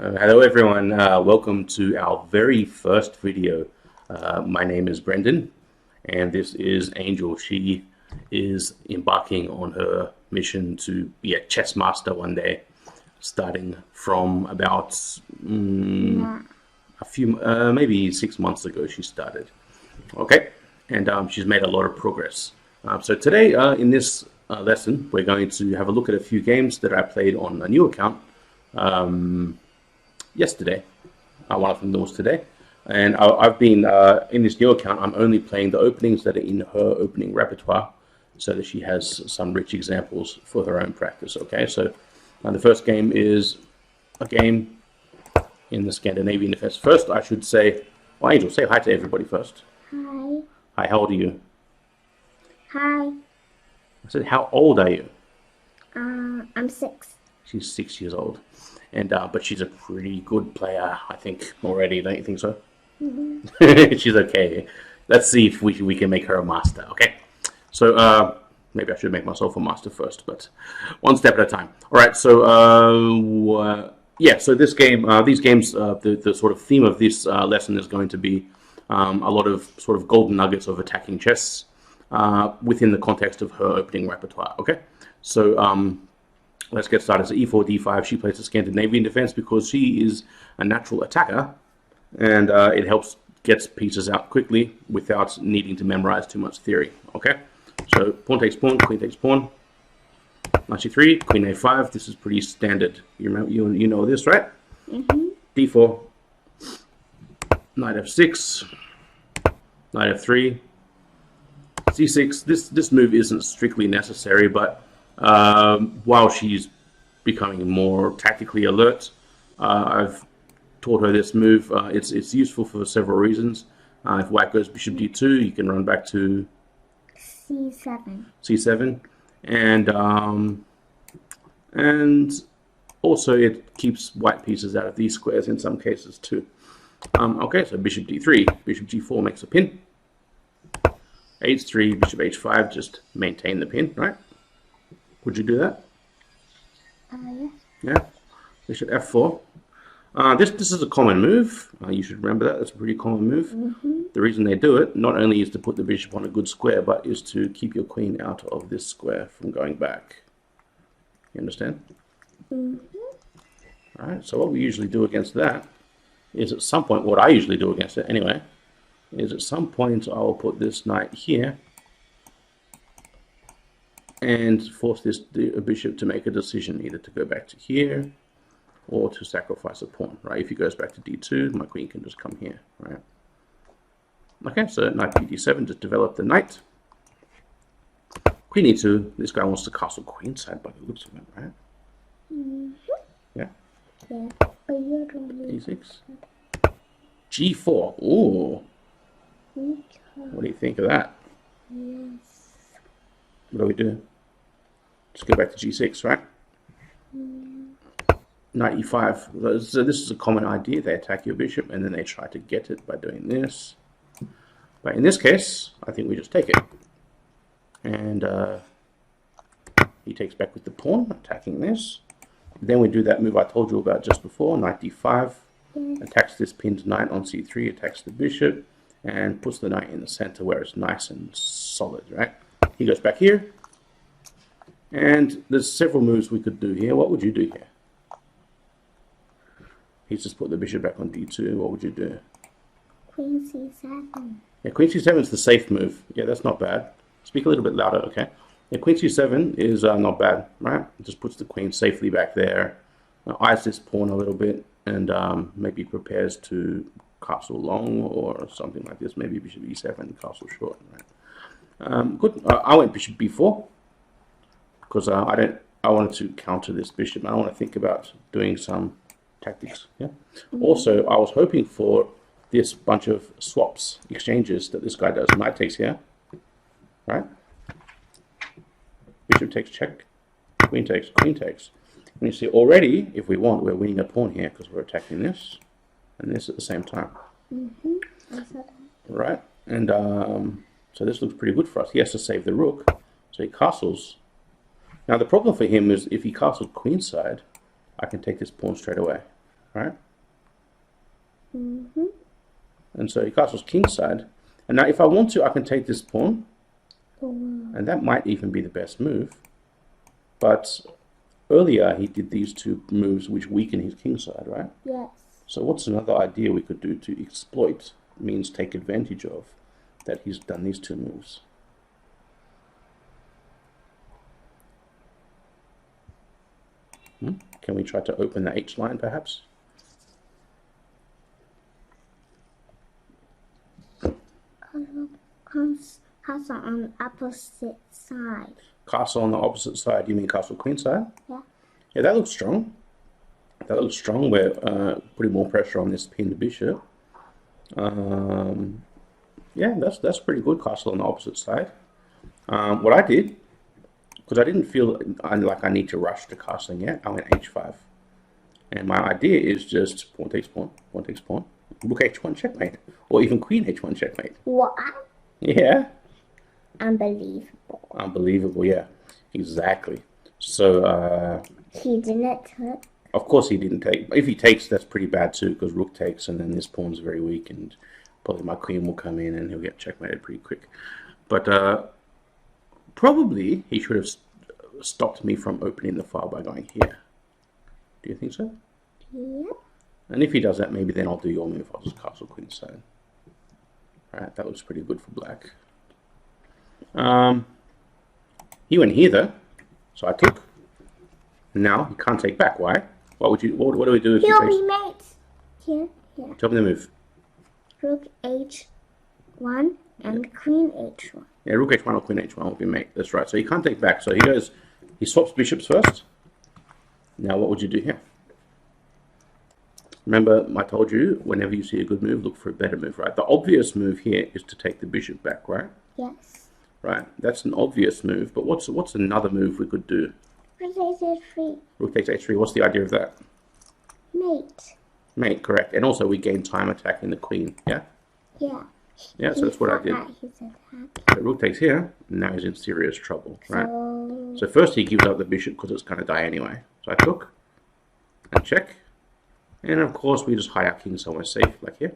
Hello everyone, welcome to our very first video. My name is Brendan and this is Angel. She is embarking on her mission to be a chess master one day, starting from about maybe 6 months ago she started. Okay, and she's made a lot of progress. So today in this lesson we're going to have a look at a few games that I played on a new account yesterday. One of them was today, and I've been in this new account. I'm only playing the openings that are in her opening repertoire, so that she has some rich examples for her own practice. Okay, so the first game is a game in the Scandinavian defense. First, I should say, well, Angel, say hi to everybody first. Hi. Hi, how old are you? Hi. I said, how old are you? I'm 6. She's 6 years old, and but she's a pretty good player, I think, already. Don't you think so? Mm-hmm. She's okay. Let's see if we can make her a master. Okay, so maybe I should make myself a master first, but one step at a time. All right. So yeah. So this game, these games, the sort of theme of this lesson is going to be a lot of sort of golden nuggets of attacking chess within the context of her opening repertoire. Okay, so let's get started. So e4, d5. She plays the Scandinavian defense because she is a natural attacker, and it helps gets pieces out quickly without needing to memorize too much theory. Okay, so pawn takes pawn, queen takes pawn, knight c3, queen a5. This is pretty standard. You remember, you know this, right? Mm-hmm. d4, knight f6, knight f3, c6. This move isn't strictly necessary, but while she's becoming more tactically alert, I've taught her this move. It's useful for several reasons. If white goes bishop d2, you can run back to C7. And also it keeps white pieces out of these squares in some cases too. Okay, so bishop d3, bishop g4 makes a pin. h3, bishop h5, just maintain the pin, right? Would you do that? Yes. Yeah. Bishop f4. This is a common move. You should remember that. It's a pretty common move. Mm-hmm. The reason they do it not only is to put the bishop on a good square, but is to keep your queen out of this square from going back. You understand? Mm-hmm. All right. So what we usually do against that is at some point, what I usually do against it anyway, is at some point I'll put this knight here and force this bishop to make a decision, either to go back to here or to sacrifice a pawn, right? If he goes back to d2, my queen can just come here, right? Okay, so knight d7, just develop the knight. Queen e2, this guy wants to castle queenside by the looks of it, right? Mm-hmm. Yeah. Yeah. But you don't need d6. g4, ooh. What do you think of that? Yes. What do we do? Just go back to g6, right? Knight e5. So this is a common idea. They attack your bishop and then they try to get it by doing this. But in this case, I think we just take it. And he takes back with the pawn, attacking this. Then we do that move I told you about just before, knight d5. Attacks this pinned knight on c3, attacks the bishop, and puts the knight in the center where it's nice and solid, right? He goes back here. And there's several moves we could do here. What would you do here? He's just put the bishop back on d2. What would you do? Queen C7. Yeah, queen c7 is the safe move. Yeah, that's not bad. Speak a little bit louder, okay? Yeah, queen c7 is not bad, right? It just puts the queen safely back there, eyes this pawn a little bit, and maybe prepares to castle long or something like this. Maybe bishop e7, castle short, right? Good. I went bishop b4 because I wanted to counter this bishop. I don't want to think about doing some tactics. Yeah. Mm-hmm. Also, I was hoping for this bunch of swaps, exchanges that this guy does. Knight takes here, right? Bishop takes check, queen takes, queen takes. And you see already, if we want, we're winning a pawn here because we're attacking this and this at the same time. Mm-hmm. Right? And so this looks pretty good for us. He has to save the rook, so he castles. Now the problem for him is if he castles queenside, I can take this pawn straight away. right? Mm-hmm. And so he castles kingside. And now if I want to, I can take this pawn, Oh, and that might even be the best move. But earlier he did these two moves which weaken his kingside, right? yes. So what's another idea we could do to exploit, means take advantage of, that he's done these two moves? Can we try to open the H line perhaps? Castle on the opposite side. Castle on the opposite side, you mean castle queenside? Yeah. Yeah, that looks strong. That looks strong. We're putting more pressure on this pinned bishop. Yeah, that's pretty good. Castle on the opposite side. What I did, because I didn't feel like I need to rush to castling yet, I went h5. And my idea is just pawn takes pawn, pawn takes pawn, rook h1 checkmate, or even queen h1 checkmate. What? Yeah. Unbelievable. Unbelievable, yeah. Exactly. So, He didn't take. of course he didn't take. If he takes, that's pretty bad too, because rook takes, and then this pawn's very weak, and probably my queen will come in, and he'll get checkmated pretty quick. But probably he should have stopped me from opening the file by going here. Do you think so? Yep. And if he does that, maybe then I'll do your move. I'll just castle queenside. Right, that looks pretty good for black. He went here though, so I took. Now he can't take back. Why? What would you? What do we do if He'll he be takes? mates. Here. Tell me the move. Rook h1 and queen h1. Yeah, rook h1 or queen h1 will be mate. That's right. So he can't take back. So he goes. He swaps bishops first. Now what would you do here? Remember, I told you, whenever you see a good move, look for a better move, right? The obvious move here is to take the bishop back, right? Yes. Right. That's an obvious move. But what's another move we could do? Rook h3. Rook takes h3. What's the idea of that? Mate. Mate, correct. And also we gain time attacking the queen, yeah? Yeah. Yeah, so that's what I did. He's attacked. So rook takes here, and now he's in serious trouble, right? So, So first he gives up the bishop because it's going to die anyway. So I took, and check. And of course we just hide our king somewhere safe, like here.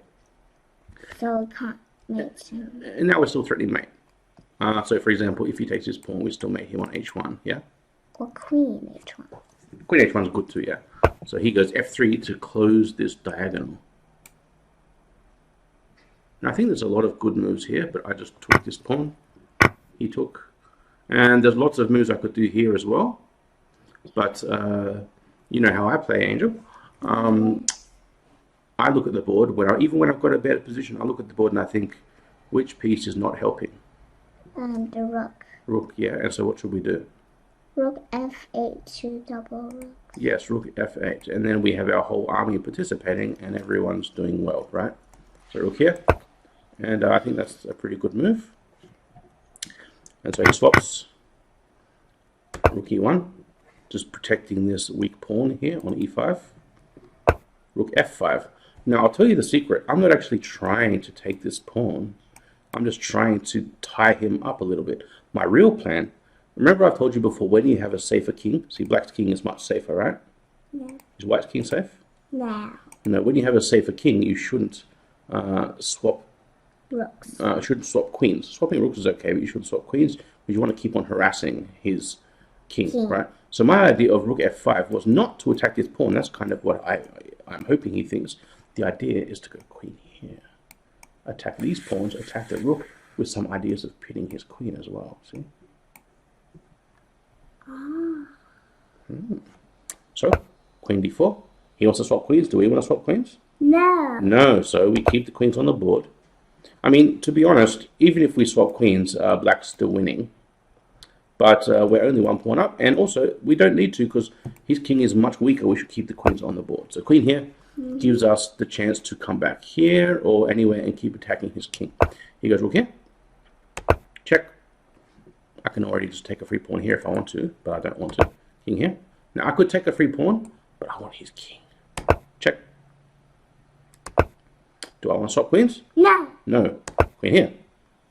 so we can't mate him. And now we're still threatening mate. So for example, if he takes his pawn, we still mate him on h1, yeah? Or queen h1. Queen h1 is good too, yeah. So he goes f3 to close this diagonal. Now I think there's a lot of good moves here, but I just took this pawn. He took. And there's lots of moves I could do here as well. But you know how I play, Angel. I look at the board, even when I've got a better position, I look at the board and I think, which piece is not helping? And the rook. Rook, yeah. And so what should we do? Rook f8 to double rook. Yes, rook f8. And then we have our whole army participating and everyone's doing well, right? So rook here. And I think that's a pretty good move. And so he swaps rook e1, just protecting this weak pawn here on e5. Rook f5. Now I'll tell you the secret. I'm not actually trying to take this pawn. I'm just trying to tie him up a little bit. My real plan, remember I've told you before, when you have a safer king, see black's king is much safer, right? No. Is white's king safe? No. No, when you have a safer king, you shouldn't swap Rooks. shouldn't swap queens. Swapping rooks is okay, but you shouldn't swap queens because you want to keep on harassing his king, right? So my idea of rook f5 was not to attack this pawn. That's kind of what I'm hoping he thinks. The idea is to go queen here. Attack these pawns, attack the rook with some ideas of pinning his queen as well, see? So, queen d4. He wants to swap queens. Do we want to swap queens? No. No, so we keep the queens on the board. I mean, to be honest, even if we swap queens, black's still winning. But we're only one pawn up, and also we don't need to because his king is much weaker. We should keep the queens on the board. So queen here gives us the chance to come back here or anywhere and keep attacking his king. He goes rook here. Check. I can already just take a free pawn here if I want to, but I don't want to. King here. Now I could take a free pawn, but I want his king. Check. Do I want to swap queens? No. No. Queen here.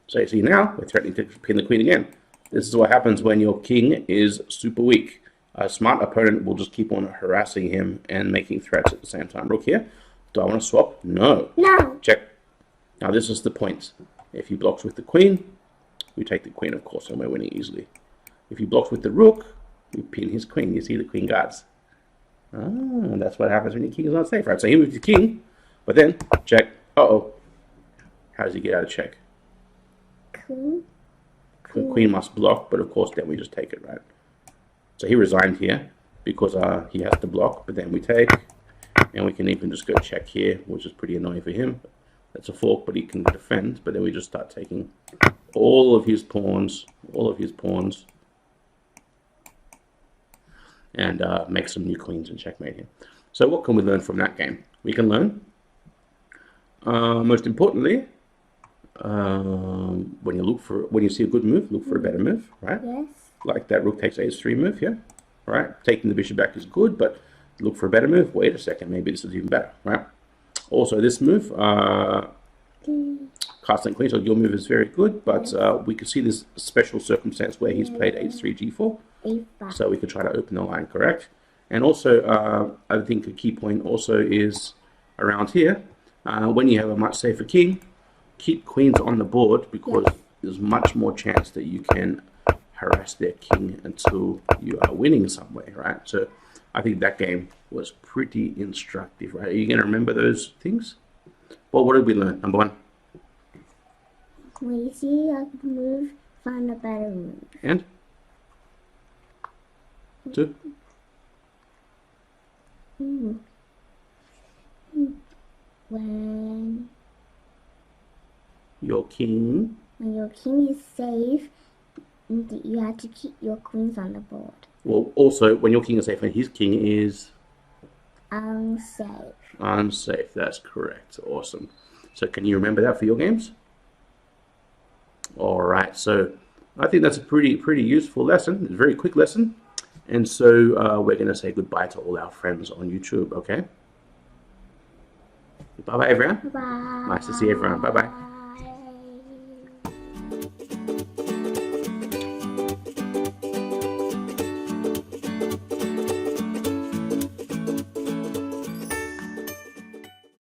So see now, we're threatening to pin the queen again. This is what happens when your king is super weak. A smart opponent will just keep on harassing him and making threats at the same time. Rook here. Do I want to swap? No. No. Check. Now this is the point. If he blocks with the queen, we take the queen, of course, and we're winning easily. If he blocks with the rook, we pin his queen. You see the queen guards. Ah, that's what happens when your king is not safe, right? So he moves the king, but then check. Uh-oh. How does he get out of check? Queen. Queen must block, but of course then we just take it, right? So he resigned here because he has to block, but then we take, and we can even just go check here, which is pretty annoying for him. That's a fork, but he can defend, but then we just start taking all of his pawns, and make some new queens and checkmate him. So what can we learn from that game? We can learn, most importantly, when you see a good move, look for a better move, right? Yes. Like that rook takes h3 move here, right? Taking the bishop back is good, but look for a better move. Wait a second, maybe this is even better, right? Also, this move, castle queen, so your move is very good, but we could see this special circumstance where he's played h3, g4, A5. so we could try to open the line, correct? And also, I think a key point also is around here, when you have a much safer king, keep queens on the board because there's much more chance that you can harass their king until you are winning some way, right? So I think that game was pretty instructive, right? Are you going to remember those things? Well, what did we learn? Number one. When you see a move, find a better move. And? Two. When Your king. When your king is safe, you have to keep your queens on the board. Well, also, when your king is safe and his king is Unsafe. unsafe. That's correct. Awesome. So can you remember that for your games? All right. So I think that's a pretty useful lesson. It's a very quick lesson. And so we're going to say goodbye to all our friends on YouTube, okay? Bye-bye, everyone. Bye. Nice to see everyone. Bye-bye.